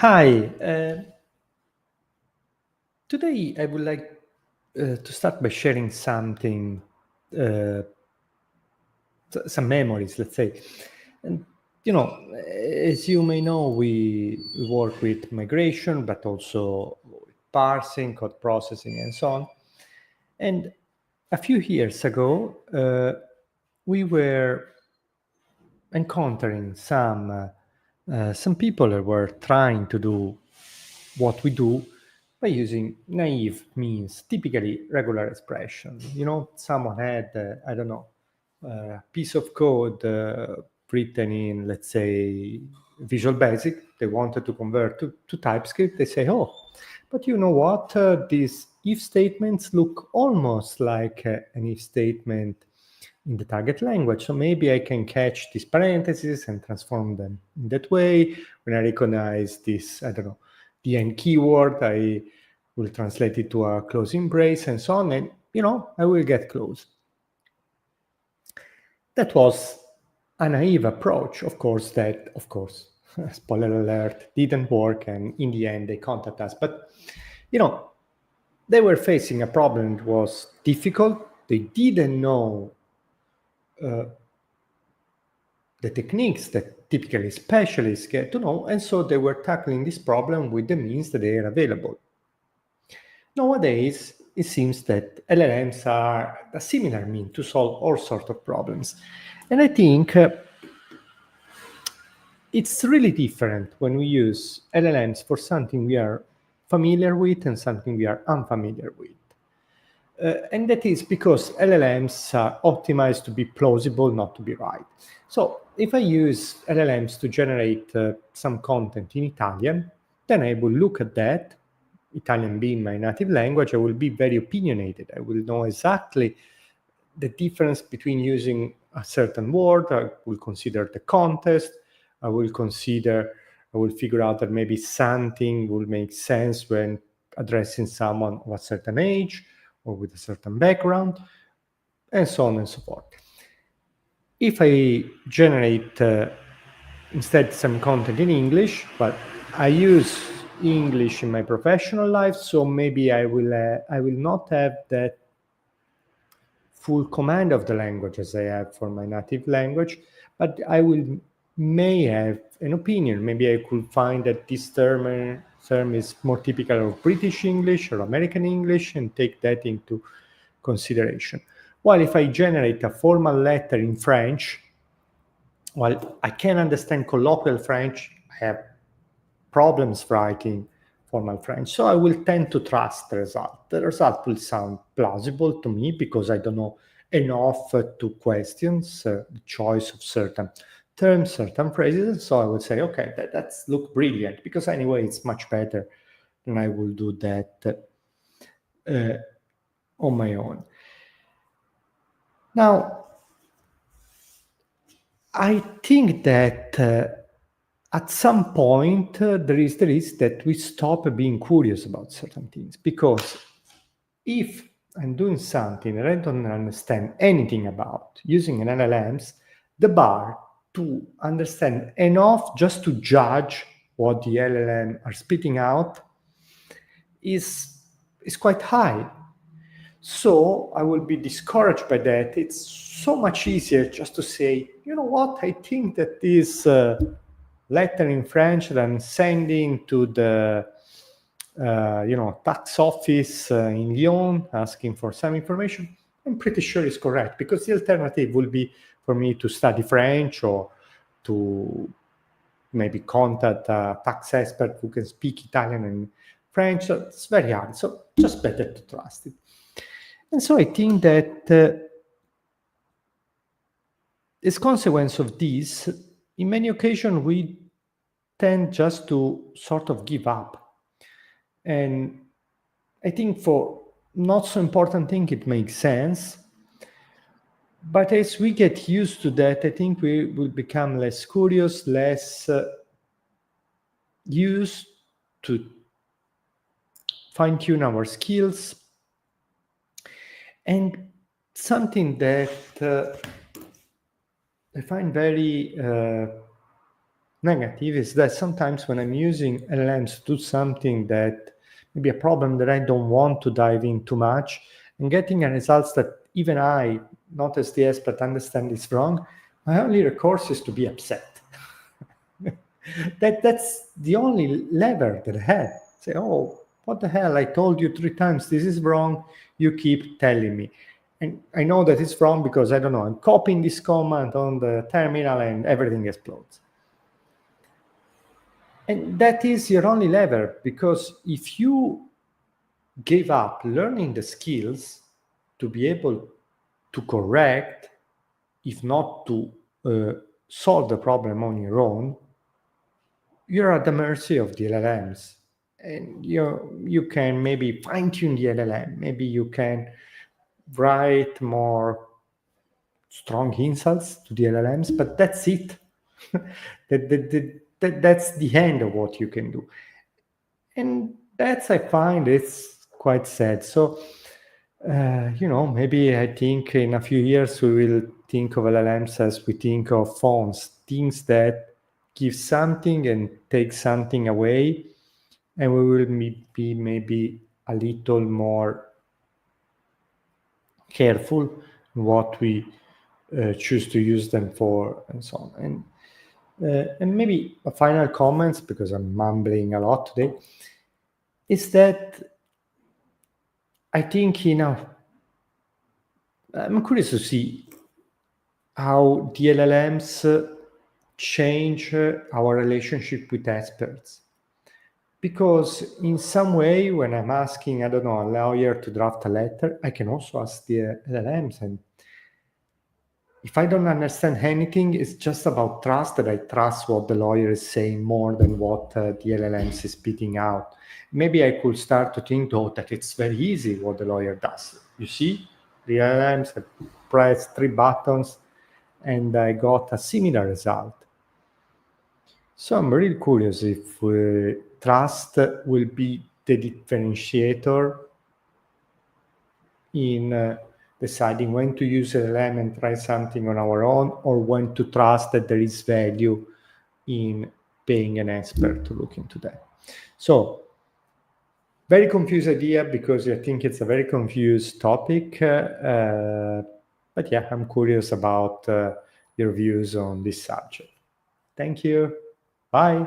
Hi, today I would like to start by sharing something, uh, some memories, let's say. And, as you may know, we work with migration, but also with parsing, code processing, and so on. And a few years ago, we were encountering some people that were trying to do what we do by using naive means, typically regular expression. Someone had, I don't know, a piece of code written in, let's say, Visual Basic. They wanted to convert to TypeScript. They say, oh, but you know what? These if statements look almost like an if statement in the target language. So maybe I can catch these parentheses and transform them in that way. When I recognize this, I don't know, the end keyword, I will translate it to a closing brace and so on. And, I will get close. That was a naive approach, of course, spoiler alert, didn't work. And in the end, they contacted us. But, you know, they were facing a problem that was difficult. They didn't know uh, the techniques that typically specialists get to know, and so they were tackling this problem with the means that they are available. Nowadays, it seems that LLMs are a similar mean to solve all sorts of problems. And I think it's really different when we use LLMs for something we are familiar with and something we are unfamiliar with. And that is because LLMs are optimized to be plausible, not to be right. So if I use LLMs to generate some content in Italian, then I will look at that, Italian being my native language, I will be very opinionated. I will know exactly the difference between using a certain word. I will consider the context. I will figure out that maybe something will make sense when addressing someone of a certain age or with a certain background, and so on and so forth. If I generate instead some content in English, but I use English in my professional life, so maybe I will not have that full command of the language as I have for my native language, but may have an opinion. Maybe I could find that this term is more typical of British English or American English and take that into consideration. While if I generate a formal letter in French, while I can understand colloquial French, I have problems writing formal French. So I will tend to trust the result. The result will sound plausible to me because I don't know enough to question the choice of certain terms, certain phrases. So I would say, okay, that's look brilliant because anyway, it's much better than I will do that on my own. Now, I think that at some point there is the risk that we stop being curious about certain things, because if I'm doing something that I don't understand anything about using an LLMs, the bar to understand enough just to judge what the LLM are spitting out is quite high. So I will be discouraged by that. It's so much easier just to say, you know what, I think that this letter in French that I'm sending to the tax office in Lyon asking for some information, I'm pretty sure is correct, because the alternative will be for me to study French or to maybe contact a tax expert who can speak Italian and French. So it's very hard. So just better to trust it. And so I think that as consequence of this, in many occasions, we tend just to sort of give up. And I think for not so important thing, it makes sense. But as we get used to that, I think we will become less curious, less used to fine-tune our skills. And something that I find very negative is that sometimes when I'm using LLMs to do something that maybe a problem that I don't want to dive in too much, and getting a results that even I, not as the expert, understand is wrong, my only recourse is to be upset. That's the only lever that I had. Say, oh, what the hell? I told you 3 times this is wrong. You keep telling me. And I know that it's wrong because, I don't know, I'm copying this command on the terminal and everything explodes. And that is your only lever, because if you give up learning the skills to be able to correct, if not to solve the problem on your own, you're at the mercy of the LLMs. And you can maybe fine-tune the LLM. Maybe you can write more strong insults to the LLMs, but that's it. That's the end of what you can do. And that's, I find, it's quite sad. So, maybe I think in a few years we will think of LLMs as we think of phones, things that give something and take something away, and we will be maybe a little more careful in what we choose to use them for, and so on. And maybe a final comment, because I'm mumbling a lot today, is that I think, I'm curious to see how the LLMs change our relationship with experts. Because in some way, when I'm asking, I don't know, a lawyer to draft a letter, I can also ask the LLMs. And if I don't understand anything, it's just about trust, that I trust what the lawyer is saying more than what the LLMs is spitting out. Maybe I could start to think, though, that it's very easy what the lawyer does. You see, the LLMs have pressed 3 buttons and I got a similar result. So I'm really curious if trust will be the differentiator in deciding when to use LLM and try something on our own, or when to trust that there is value in paying an expert to look into that. So, very confused idea, because I think it's a very confused topic. But yeah, I'm curious about your views on this subject. Thank you. Bye.